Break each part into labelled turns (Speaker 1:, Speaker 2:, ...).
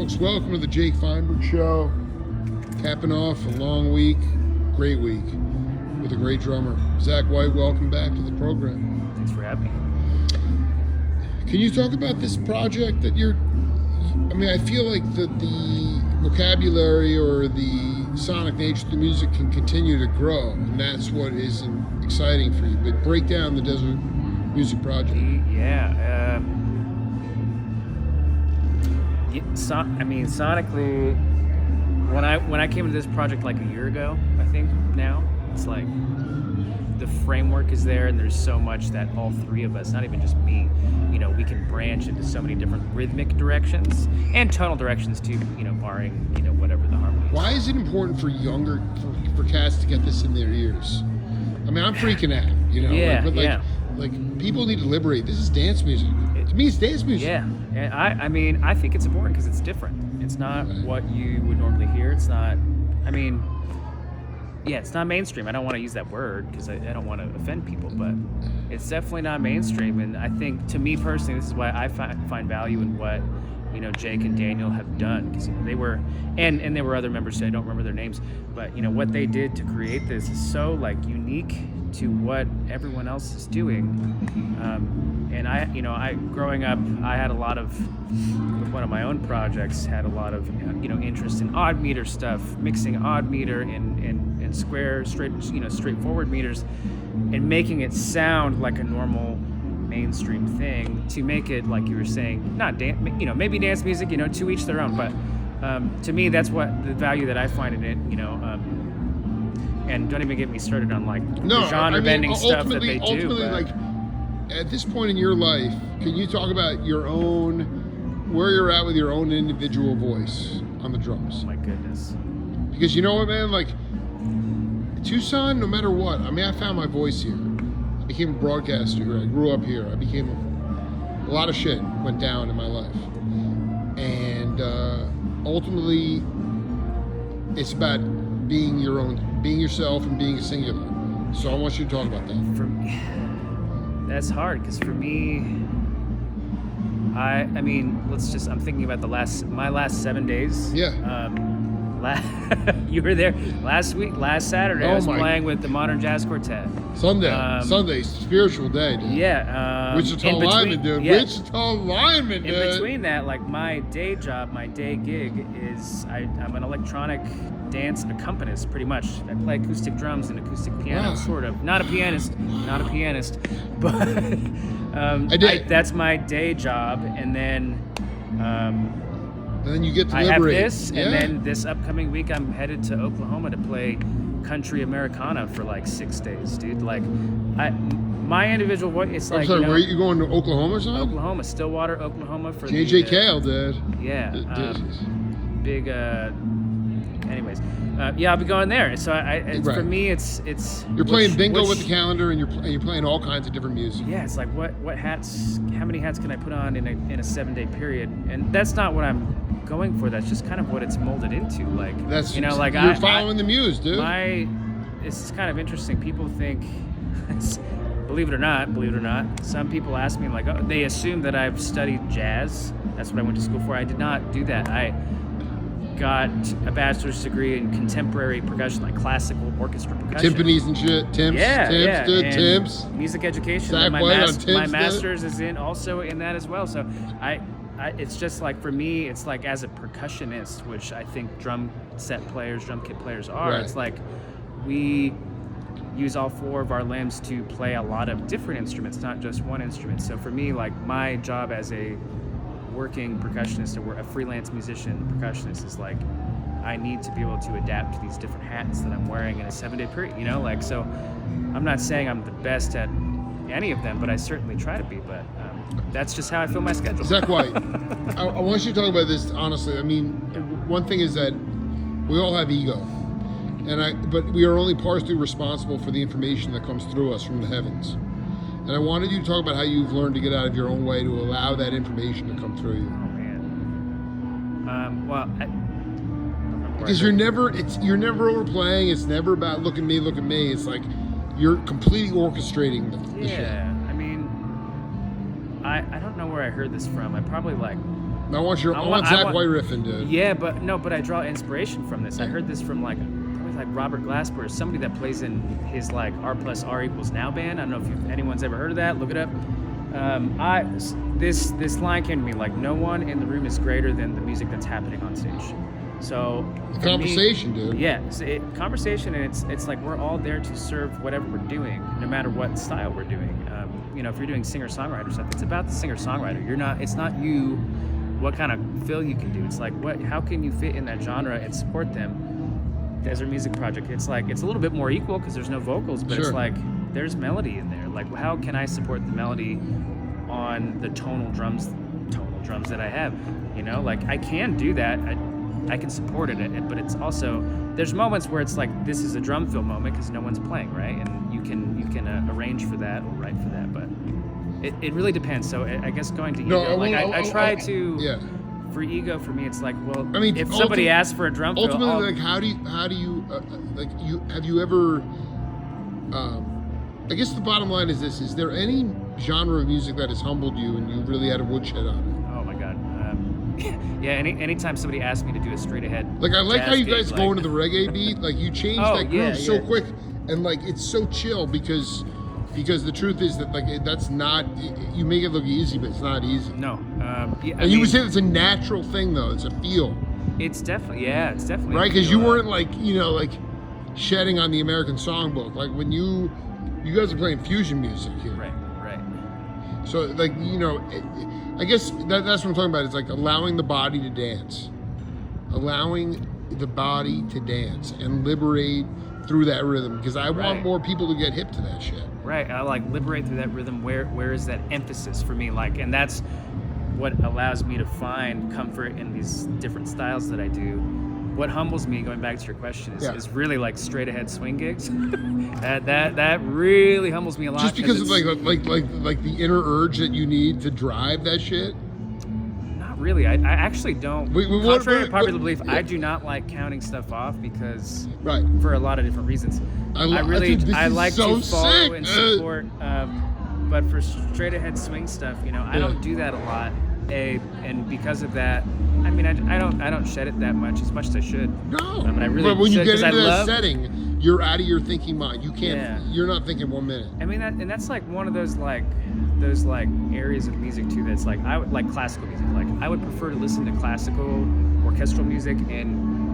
Speaker 1: Folks, welcome to the Jake Feinberg Show. Capping off a long week, great week, with a great drummer. Zach White, welcome back to the program.
Speaker 2: Thanks for having me.
Speaker 1: Can you talk about this project that I feel like the vocabulary or the sonic nature of the music can continue to grow, and that's what is exciting for you. But break down the Desert Music Project.
Speaker 2: Sonically, when I came into this project like a year ago, I think now, it's like the framework is there, and there's so much that all three of us, not even just me, we can branch into so many different rhythmic directions and tonal directions too, barring, whatever the harmony is.
Speaker 1: Why is it important for cats to get this in their ears? I mean, I'm freaking out, Like people need to liberate. This is dance music. To me, it's dance music.
Speaker 2: Yeah, and I think it's important because it's different. It's not what you would normally hear. It's not, it's not mainstream. I don't want to use that word because I don't want to offend people, but it's definitely not mainstream. And I think, to me personally, this is why I find value in what, Jake and Daniel have done, because they were, and there were other members too, I don't remember their names, but what they did to create this is so unique to what everyone else is doing. And I growing up, I had a lot of, with one of my own projects, had a lot of interest in odd meter stuff, mixing odd meter and square, straightforward meters, and making it sound like a normal mainstream thing, to make it, like you were saying, not maybe dance music, to each their own, but to me, that's what the value that I find in it, and don't even get me started on the genre bending stuff that they do.
Speaker 1: Ultimately, at this point in your life, can you talk about where you're at with your own individual voice on the drums?
Speaker 2: Oh my goodness.
Speaker 1: Because you know what, man, Tucson, no matter what, I found my voice here. I became a broadcaster here. I grew up here. A lot of shit went down in my life. And ultimately, it's about being yourself and being singular. So I want you to talk about that.
Speaker 2: That's hard, because for me, I'm thinking about my last 7 days.
Speaker 1: Yeah.
Speaker 2: You were there last Saturday. I was playing with the Modern Jazz Quartet.
Speaker 1: Sunday, spiritual day, dude.
Speaker 2: Yeah.
Speaker 1: Wichita lineman, dude.
Speaker 2: Yeah.
Speaker 1: Wichita lineman, dude.
Speaker 2: In between that, my day job, my day gig is I'm an electronic dance accompanist, pretty much. I play acoustic drums and acoustic piano, sort of. Not a pianist, but that's my day job, and then.
Speaker 1: And then you get to liberate.
Speaker 2: I have this, and then this upcoming week I'm headed to Oklahoma to play country Americana for 6 days, dude. My individual voice, it's
Speaker 1: I'm sorry, where are you going to Oklahoma or something?
Speaker 2: Oklahoma, Stillwater, Oklahoma for
Speaker 1: JJ Cale, dude.
Speaker 2: Yeah. Big. Anyways, I'll be going there. So for me, it's.
Speaker 1: You're playing bingo with the calendar, and you're playing all kinds of different music.
Speaker 2: Yeah, it's what hats? How many hats can I put on in a 7-day period? And that's not what I'm going for. That's just kind of what it's molded into.
Speaker 1: You're following the muse, dude.
Speaker 2: It's kind of interesting. People think, believe it or not, some people ask me they assume that I've studied jazz. That's what I went to school for. I did not do that. I got a bachelor's degree in contemporary percussion, classical orchestra percussion.
Speaker 1: Timpanis and shit. Timps.
Speaker 2: Music education.
Speaker 1: Zach
Speaker 2: My master's is also in that as well. So it's just for me, it's as a percussionist, which I think drum kit players are.
Speaker 1: Right.
Speaker 2: It's we use all four of our limbs to play a lot of different instruments, not just one instrument. So for me, my job as a working percussionist or a freelance musician percussionist is I need to be able to adapt to these different hats that I'm wearing in a 7-day period, so I'm not saying I'm the best at any of them, but I certainly try to be, but that's just how I fill my schedule.
Speaker 1: Zach White, I want you to talk about this honestly. One thing is that we all have ego, but we are only partially responsible for the information that comes through us from the heavens. And I wanted you to talk about how you've learned to get out of your own way to allow that information to come through you.
Speaker 2: Oh man.
Speaker 1: Because you're never overplaying. It's never about look at me. It's you're completely orchestrating the shit.
Speaker 2: I don't know where I heard this from. I probably
Speaker 1: I want Zach White riffing, dude.
Speaker 2: Yeah, but I draw inspiration from this. I heard this from probably Robert Glasper, somebody that plays in his R plus R equals now band. I don't know if anyone's ever heard of that. Look it up. This line came to me no one in the room is greater than the music that's happening on stage. So
Speaker 1: the conversation, dude.
Speaker 2: Yeah, conversation, and it's we're all there to serve whatever we're doing, no matter what style we're doing. If you're doing singer-songwriter stuff, it's about the singer-songwriter. It's not you, what kind of fill you can do. It's how can you fit in that genre and support them as their music project. It's it's a little bit more equal because there's no vocals, but
Speaker 1: sure.
Speaker 2: It's there's melody in there. How can I support the melody on the tonal drums that I have? I can do that. I can support it, but it's also, there's moments where it's this is a drum fill moment because no one's playing, right? And you can arrange for that or write for that, but it really depends. So I guess going to ego, I try to.
Speaker 1: Yeah.
Speaker 2: For ego, for me, it's if somebody asks for a drum fill,
Speaker 1: ultimately, how do you have you ever? I guess the bottom line is this: is there any genre of music that has humbled you and you really had a woodshed on it?
Speaker 2: Oh my God. Yeah, anytime somebody asks me to do a straight ahead,
Speaker 1: I like how you guys go into the reggae beat. You change that groove so quick, and it's so chill because the truth is that that's not, you make it look easy, but it's not easy.
Speaker 2: No.
Speaker 1: And you would say it's a natural thing though. It's a feel.
Speaker 2: It's definitely
Speaker 1: right, because you weren't shedding on the American songbook when you guys are playing fusion music here.
Speaker 2: Right.
Speaker 1: So I guess that's what I'm talking about. It's allowing the body to dance, and liberate through that rhythm, because I want more people to get hip to that shit.
Speaker 2: Right, I liberate through that rhythm. Where is that emphasis for me? And that's what allows me to find comfort in these different styles that I do. What humbles me, going back to your question, is really straight ahead swing gigs. that really humbles me a lot.
Speaker 1: Just because of the inner urge that you need to drive that shit.
Speaker 2: Not really. I actually don't. Contrary to popular belief, I do not like counting stuff off because for a lot of different reasons. I like to follow and support. But for straight ahead swing stuff, I don't do that a lot. And because of that, I don't shed it that much as I should.
Speaker 1: No,
Speaker 2: but I really
Speaker 1: but when you get into that
Speaker 2: love,
Speaker 1: setting, you're out of your thinking mind. You can't. Yeah. You're not thinking 1 minute.
Speaker 2: That's one of those areas of music too. That's I would like classical music. I would prefer to listen to classical orchestral music and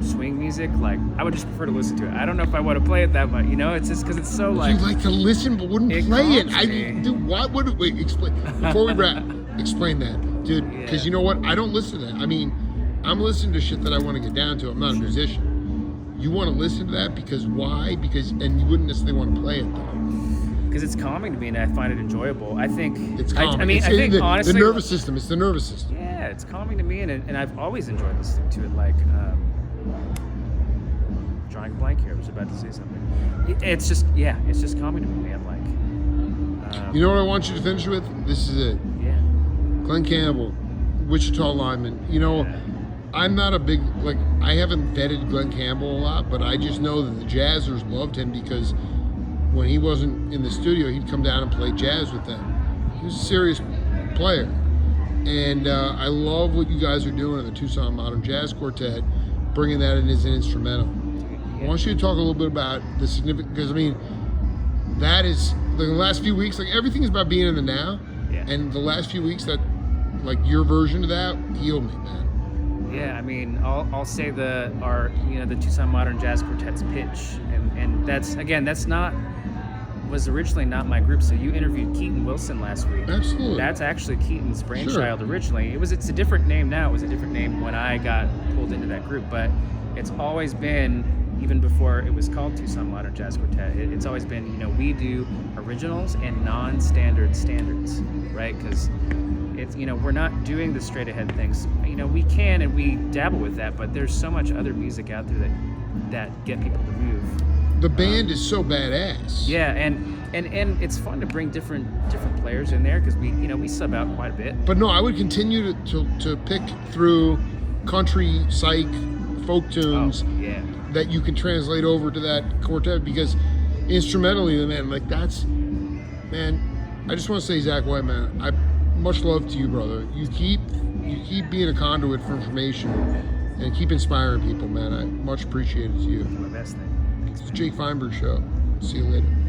Speaker 2: swing music. I would just prefer to listen to it. I don't know if I want to play it that much. It's just because it's so
Speaker 1: You like to listen but wouldn't play it. Dude, why would wait? Explain before we wrap. Explain that, dude. Because you know what? I don't listen to that. I'm listening to shit that I want to get down to. I'm not a musician. You want to listen to that because why? And you wouldn't necessarily want to play it though.
Speaker 2: Because it's calming to me and I find it enjoyable. I think
Speaker 1: it's calming. I think honestly, the nervous system. It's the nervous system.
Speaker 2: Yeah, it's calming to me, and I've always enjoyed listening to it. Drawing a blank here. I was about to say something. It's just calming to me, man.
Speaker 1: You know what I want you to finish with? This is it.
Speaker 2: Yeah.
Speaker 1: Glenn Campbell, Wichita lineman. I'm not a big, I haven't vetted Glenn Campbell a lot, but I just know that the Jazzers loved him because when he wasn't in the studio, he'd come down and play jazz with them. He was a serious player. And I love what you guys are doing in the Tucson Modern Jazz Quartet, bringing that in as an instrumental. I want you to talk a little bit about the significance, because that is, the last few weeks, everything is about being in the now.
Speaker 2: Yeah.
Speaker 1: And the last few weeks, that, your version of that healed me, man.
Speaker 2: Yeah, I'll say the Tucson Modern Jazz Quartet's pitch, and that's was originally not my group. So you interviewed Keaton Wilson last week.
Speaker 1: Absolutely.
Speaker 2: That's actually Keaton's brainchild originally. It's a different name now. It was a different name when I got pulled into that group, but it's always been, even before it was called Tucson Modern Jazz Quartet, it's always been, we do originals and non-standard standards, right? Because it's, we're not doing the straight ahead things. We can and we dabble with that, but there's so much other music out there that get people to move.
Speaker 1: The band is so badass.
Speaker 2: Yeah, and it's fun to bring different players in there because we sub out quite a bit.
Speaker 1: But no, I would continue to pick through country, psych, folk tunes that you can translate over to that quartet, because instrumentally, man, I just want to say, Zach White, man, much love to you, brother. You keep you keep being a conduit for information and keep inspiring people, man. I much appreciate it to you.
Speaker 2: My best thing.
Speaker 1: It's the Jake Feinberg Show. See you later.